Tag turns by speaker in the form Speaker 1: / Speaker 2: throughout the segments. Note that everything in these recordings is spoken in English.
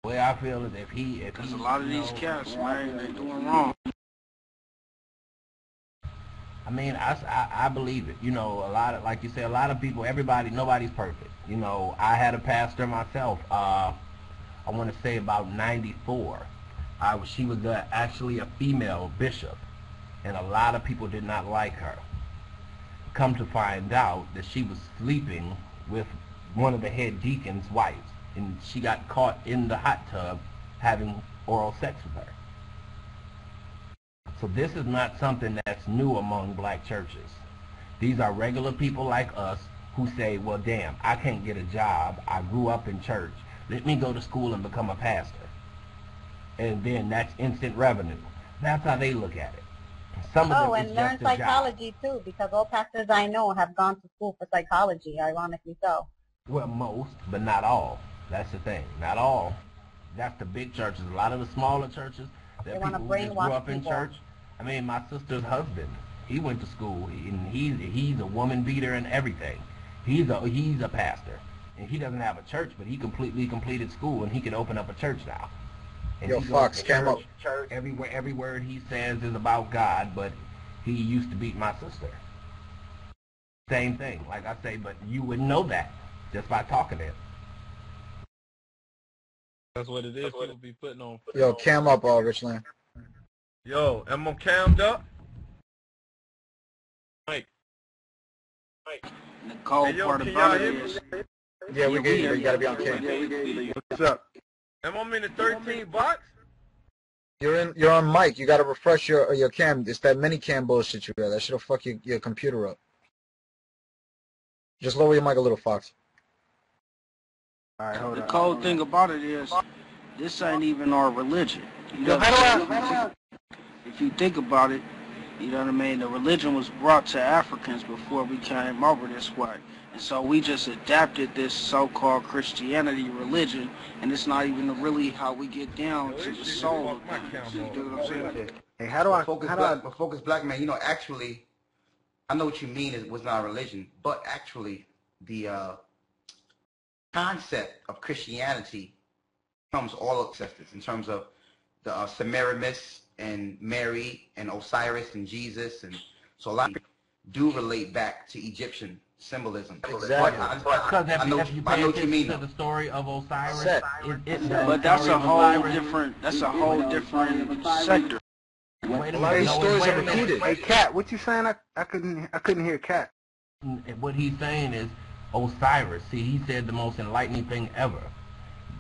Speaker 1: way I feel is if
Speaker 2: because a lot of these cats, man, they doing wrong.
Speaker 1: I mean, I believe it. You know, a lot of, like you say, a lot of people, nobody's perfect. You know, I had a pastor myself. I want to say about '94. She was actually a female bishop, and a lot of people did not like her. Come to find out that she was sleeping with one of the head deacon's wives, and she got caught in the hot tub having oral sex with her. So this is not something that's new among black churches. These are regular people like us who say, well, damn, I can't get a job. I grew up in church. Let me go to school and become a pastor. And then that's instant revenue. That's how they look at it. Some of them
Speaker 3: and learn psychology too, because all pastors I know have gone to school for psychology, ironically so.
Speaker 1: Well, most, but not all. That's the thing. Not all. That's the big churches. A lot of the smaller churches, that people who just grew up in church. I mean, my sister's husband, he went to school, and he's a woman beater and everything. He's a pastor, and he doesn't have a church, but he completely completed school, and he can open up a church now. And
Speaker 4: Yo, Fox, came up.
Speaker 1: Every word he says is about God, but he used to beat my sister. Same thing, like I say, but you wouldn't know that just by talking to him.
Speaker 5: That's what it is. People be putting on.
Speaker 4: Yo, cam up, Richland.
Speaker 5: Yo, am I cammed up? Mike.
Speaker 2: The cold part about it is...
Speaker 4: Yeah, we get you. You gotta be on cam.
Speaker 5: What's up? Am I in the 13 box?
Speaker 4: You're on mic. You gotta refresh your cam. It's that mini cam bullshit you got. That shit'll fuck your computer up. Just lower your mic a little, Fox.
Speaker 2: All right, hold on. The cold thing about it is, this ain't even our religion. You know, if you think about it, you know what I mean? The religion was brought to Africans before we came over this way. And so we just adapted this so-called Christianity religion, and it's not even really how we get down to the soul of things. You know what I'm saying?
Speaker 6: Hey, how do I focus black man? You know, actually, I know what you mean. It was not a religion, but actually, the concept of Christianity comes all ancestors in terms of the Semiramis and Mary and Osiris and Jesus, and so a lot of people do relate back to Egyptian symbolism.
Speaker 4: Exactly.
Speaker 1: Because if you pay attention to the story of Osiris,
Speaker 2: but that's a whole different. That's a whole different sector.
Speaker 4: A lot of these stories are repeated.
Speaker 7: Hey, Cat, what you saying? I couldn't hear Cat.
Speaker 1: What he's saying is Osiris. See, he said the most enlightening thing ever.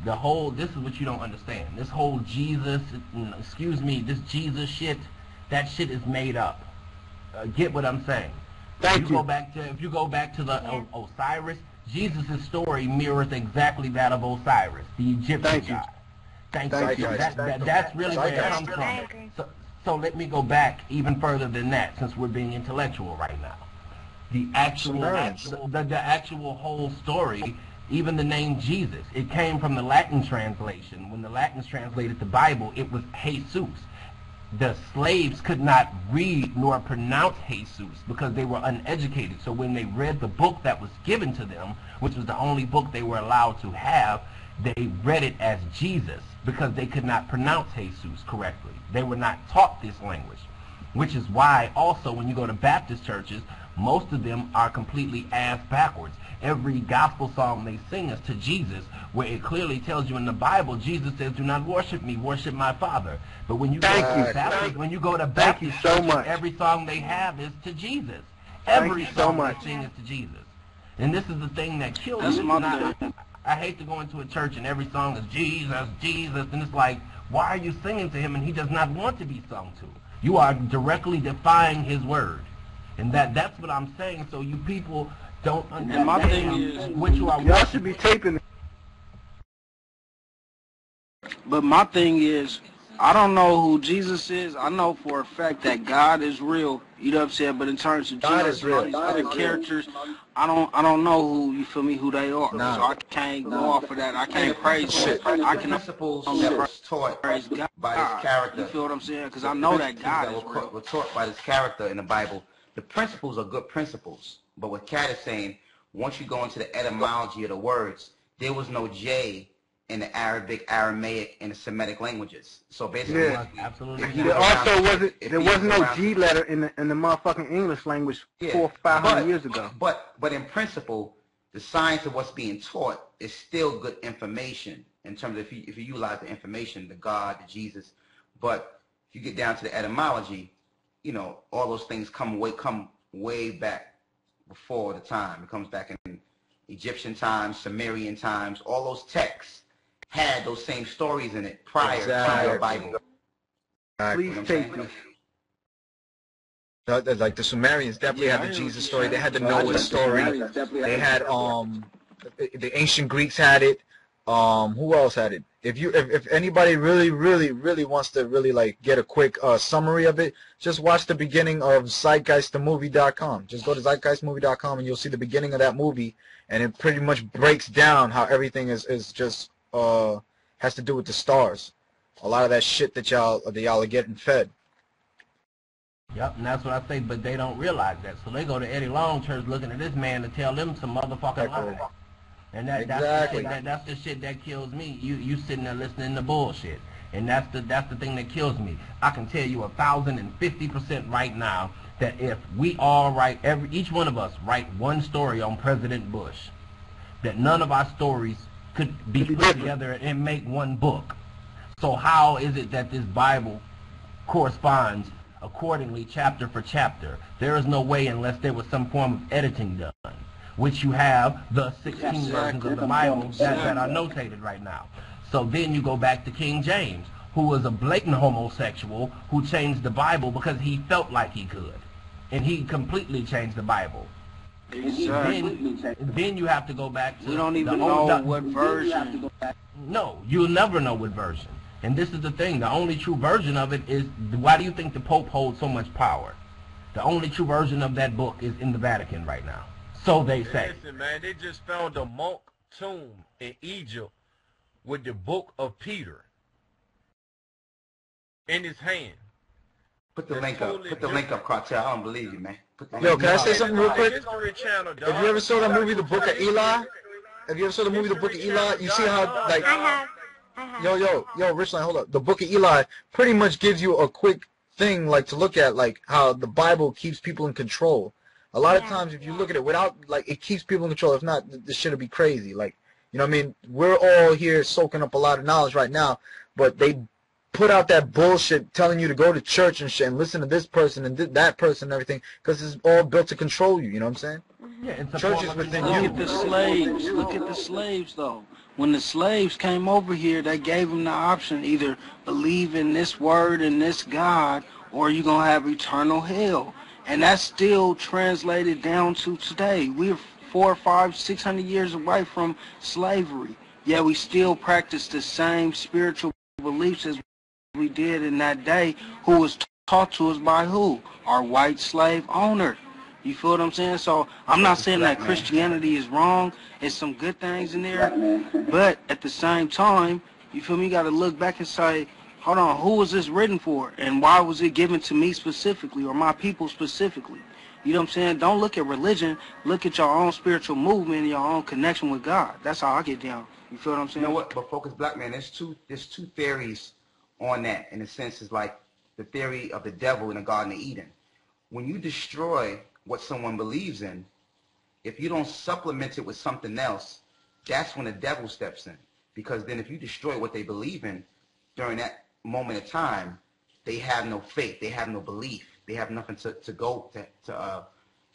Speaker 1: This is what you don't understand. This whole Jesus, this Jesus shit, that shit is made up. Get what I'm saying? If you go back to the Osiris, Jesus' story mirrors exactly that of Osiris, the Egyptian god. Thank you. That's really where it comes from. So let me go back even further than that, since we're being intellectual right now. The actual whole story, even the name Jesus, it came from the Latin translation. When the Latins translated the Bible, it was Jesus. The slaves could not read nor pronounce Jesus because they were uneducated. So when they read the book that was given to them, which was the only book they were allowed to have, they read it as Jesus because they could not pronounce Jesus correctly. They were not taught this language, which is why also when you go to Baptist churches, most of them are completely ass backwards. Every gospel song they sing is to Jesus, where it clearly tells you in the Bible, Jesus says, do not worship me, worship my Father. But when you go to Baptist churches, every song they have is to Jesus. Every song they sing is to Jesus. And this is the thing that kills me. I hate to go into a church and every song is Jesus, Jesus, and it's like, why are you singing to him and he does not want to be sung to? You are directly defying his word. And that's what I'm saying, so you people don't understand.
Speaker 2: And my thing is,
Speaker 1: what you are
Speaker 7: y'all should be taping it.
Speaker 2: But my thing is, I don't know who Jesus is. I know for a fact that God is real. You know what I'm saying? But in terms of Jesus and all these other characters, I don't know who, you feel me, who they are. So I can't go off of that. I can't praise shit. I can
Speaker 6: principles that was taught
Speaker 2: praise God
Speaker 6: by this character.
Speaker 2: You feel what I'm saying? Because I know that God is real.
Speaker 6: Were taught by this character in the Bible. The principles are good principles. But what Kat is saying, once you go into the etymology of the words, there was no J in the Arabic, Aramaic, and the Semitic languages. So basically,
Speaker 7: Yeah.
Speaker 1: Absolutely.
Speaker 6: if you
Speaker 7: There
Speaker 6: was around-
Speaker 7: also wasn't
Speaker 6: if
Speaker 7: there
Speaker 6: he
Speaker 7: was no
Speaker 6: around-
Speaker 7: G letter in the motherfucking English language
Speaker 6: Yeah,
Speaker 7: 400 or 500
Speaker 6: but-
Speaker 7: years ago.
Speaker 6: But in principle, the science of what's being taught is still good information in terms of if you utilize the information, the God, the Jesus. But if you get down to the etymology, you know, all those things come way back before the time. It comes back in Egyptian times, Sumerian times. All those texts had those same stories in it prior to the Bible.
Speaker 7: Please take this.
Speaker 4: Like the Sumerians definitely had the Jesus story. They had the Noah story. They had the ancient Greeks had it. Who else had it? If anybody really wants to really like get a quick summary of it, just watch the beginning of zeitgeistthemovie.com. Just go to zeitgeistmovie.com and you'll see the beginning of that movie, and it pretty much breaks down how everything is just has to do with the stars. A lot of that shit that y'all are getting fed.
Speaker 1: Yep, and that's what I say, but they don't realize that. So they go to Eddie Longchurch looking at this man to tell them some motherfucking lies. And that's the shit that kills me. You sitting there listening to bullshit. And that's the thing that kills me. I can tell you 1,050% right now that if we all write, each one of us write one story on President Bush, that none of our stories could be put together and make one book. So how is it that this Bible corresponds accordingly chapter for chapter? There is no way unless there was some form of editing done, which you have the 16 versions of the Bible that are notated right now. So then you go back to King James, who was a blatant homosexual who changed the Bible because he felt like he could. And he completely changed the Bible.
Speaker 2: Exactly.
Speaker 1: Then you have to go back to...
Speaker 2: We don't even know what version.
Speaker 1: No, you'll never know what version. And this is the thing, the only true version of it is, why do you think the Pope holds so much power? The only true version of that book is in the Vatican right now. So they say.
Speaker 5: Listen, man, they just found a monk tomb in Egypt with the book of Peter in his hand.
Speaker 6: Put the link up. Put the link up, Cartel. I don't believe you, man.
Speaker 4: Yo, can I say something real quick?
Speaker 5: It's on your channel, dog.
Speaker 4: Have you ever saw that movie, The Book of Eli? Have you ever saw the movie, The Book of Eli? You see how, like...
Speaker 3: I have.
Speaker 4: Yo, Richland, hold up. The Book of Eli pretty much gives you a quick thing, like, to look at, like, how the Bible keeps people in control. A lot of times, if you look at it without, like, it keeps people in control. If not, this shit will be crazy. Like, you know what I mean? We're all here soaking up a lot of knowledge right now, but they put out that bullshit telling you to go to church and shit and listen to this person and that person and everything because it's all built to control you. You know what I'm saying?
Speaker 1: Yeah, it's a
Speaker 4: Church is
Speaker 1: form of
Speaker 4: within
Speaker 1: control.
Speaker 2: Look at the slaves. Look at the slaves, though. When the slaves came over here, they gave them the option, either believe in this word and this God, or you're going to have eternal hell. And that's still translated down to today. We're 400, 500, 600 years away from slavery. Yet we still practice the same spiritual beliefs as we did in that day, who was taught to us by who? Our white slave owner. You feel what I'm saying? So I'm not saying that Christianity is wrong. It's some good things in there. But at the same time, you feel me? You got to look back and say, hold on, who was this written for? And why was it given to me specifically or my people specifically? You know what I'm saying? Don't look at religion. Look at your own spiritual movement and your own connection with God. That's how I get down. You feel what I'm saying?
Speaker 6: You know what? But Focus Black Man, there's two theories on that. In a sense, it's like the theory of the devil in the Garden of Eden. When you destroy what someone believes in, if you don't supplement it with something else, that's when the devil steps in. Because then if you destroy what they believe in during that moment of time, they have no faith, they have no belief, they have nothing to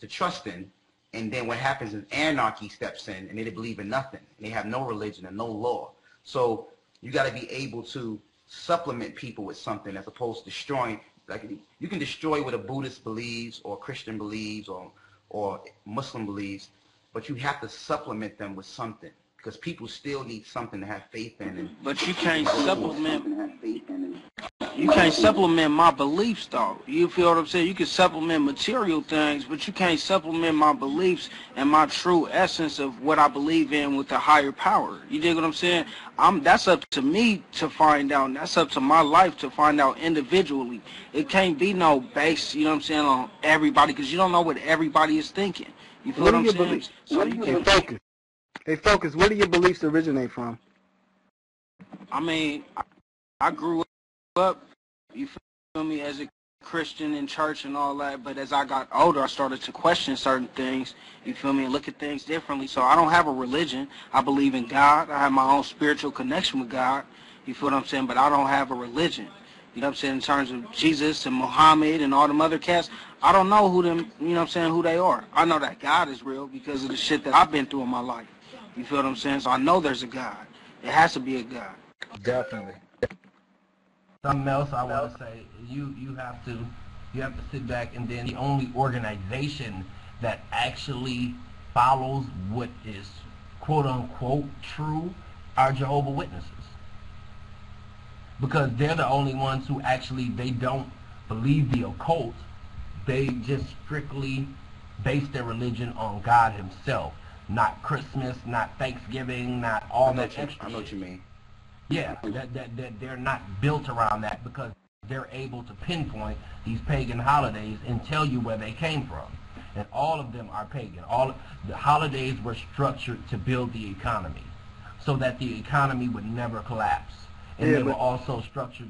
Speaker 6: trust in. And then what happens is anarchy steps in, and they believe in nothing. And they have no religion and no law. So you got to be able to supplement people with something as opposed to destroying. Like, you can destroy what a Buddhist believes or a Christian believes or Muslim believes, but you have to supplement them with something because people still need something to have faith in.
Speaker 2: But you can't supplement. You can't supplement my beliefs, though. You feel what I'm saying? You can supplement material things, but you can't supplement my beliefs and my true essence of what I believe in with the higher power. You dig what I'm saying? That's up to me to find out, and that's up to my life to find out individually. It can't be no base, you know what I'm saying, on everybody, because you don't know what everybody is thinking. You feel what I'm saying? So you can
Speaker 7: Focus. Hey, Focus, where do your beliefs originate from?
Speaker 2: I mean, I grew up, you feel me, as a Christian in church and all that, but as I got older, I started to question certain things, you feel me, and look at things differently. So I don't have a religion. I believe in God. I have my own spiritual connection with God, you feel what I'm saying, but I don't have a religion. You know what I'm saying, in terms of Jesus and Muhammad and all them other cats, I don't know who them, you know what I'm saying, who they are. I know that God is real because of the shit that I've been through in my life. You feel what I'm saying? So I know there's a God. It has to be a God.
Speaker 4: Definitely.
Speaker 1: Something else I want to say, you have to sit back, and then the only organization that actually follows what is quote unquote true are Jehovah's Witnesses. Because they're the only ones who actually, they don't believe the occult. They just strictly base their religion on God himself. Not Christmas, not Thanksgiving, not all that extra.
Speaker 6: I know what you mean.
Speaker 1: Yeah, that they're not built around that, because they're able to pinpoint these pagan holidays and tell you where they came from. And all of them are pagan. All the holidays were structured to build the economy so that the economy would never collapse. And they were also structured,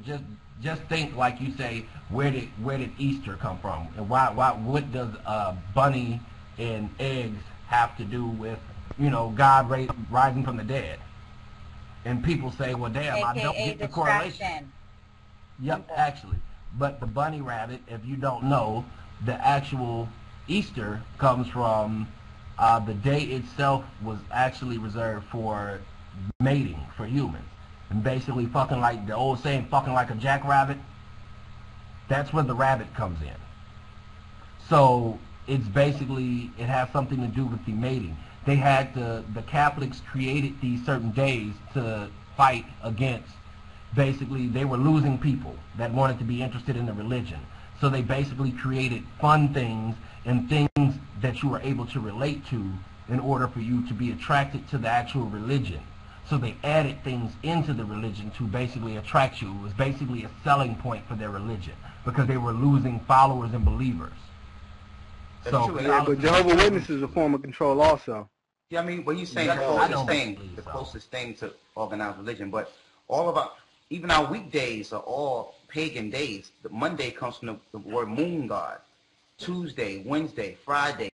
Speaker 1: just think, like you say, where did Easter come from? And what does bunny and eggs have to do with, you know, God rising from the dead? And people say, well, damn, I don't get the correlation. Yep, actually. But the bunny rabbit, if you don't know, the actual Easter comes from the day itself was actually reserved for mating for humans. And basically fucking like the old saying, fucking like a jackrabbit. That's where the rabbit comes in. So it's basically, it has something to do with the mating. They had the Catholics created these certain days to fight against, basically they were losing people that wanted to be interested in the religion. So they basically created fun things and things that you were able to relate to in order for you to be attracted to the actual religion. So they added things into the religion to basically attract you. It was basically a selling point for their religion because they were losing followers and believers. So,
Speaker 7: yeah, but Jehovah's Witnesses is a form of control also.
Speaker 6: Yeah, I mean, when you say the closest thing to organized religion, but all of our, even our weekdays are all pagan days. The Monday comes from the word moon god. Tuesday, Wednesday, Friday,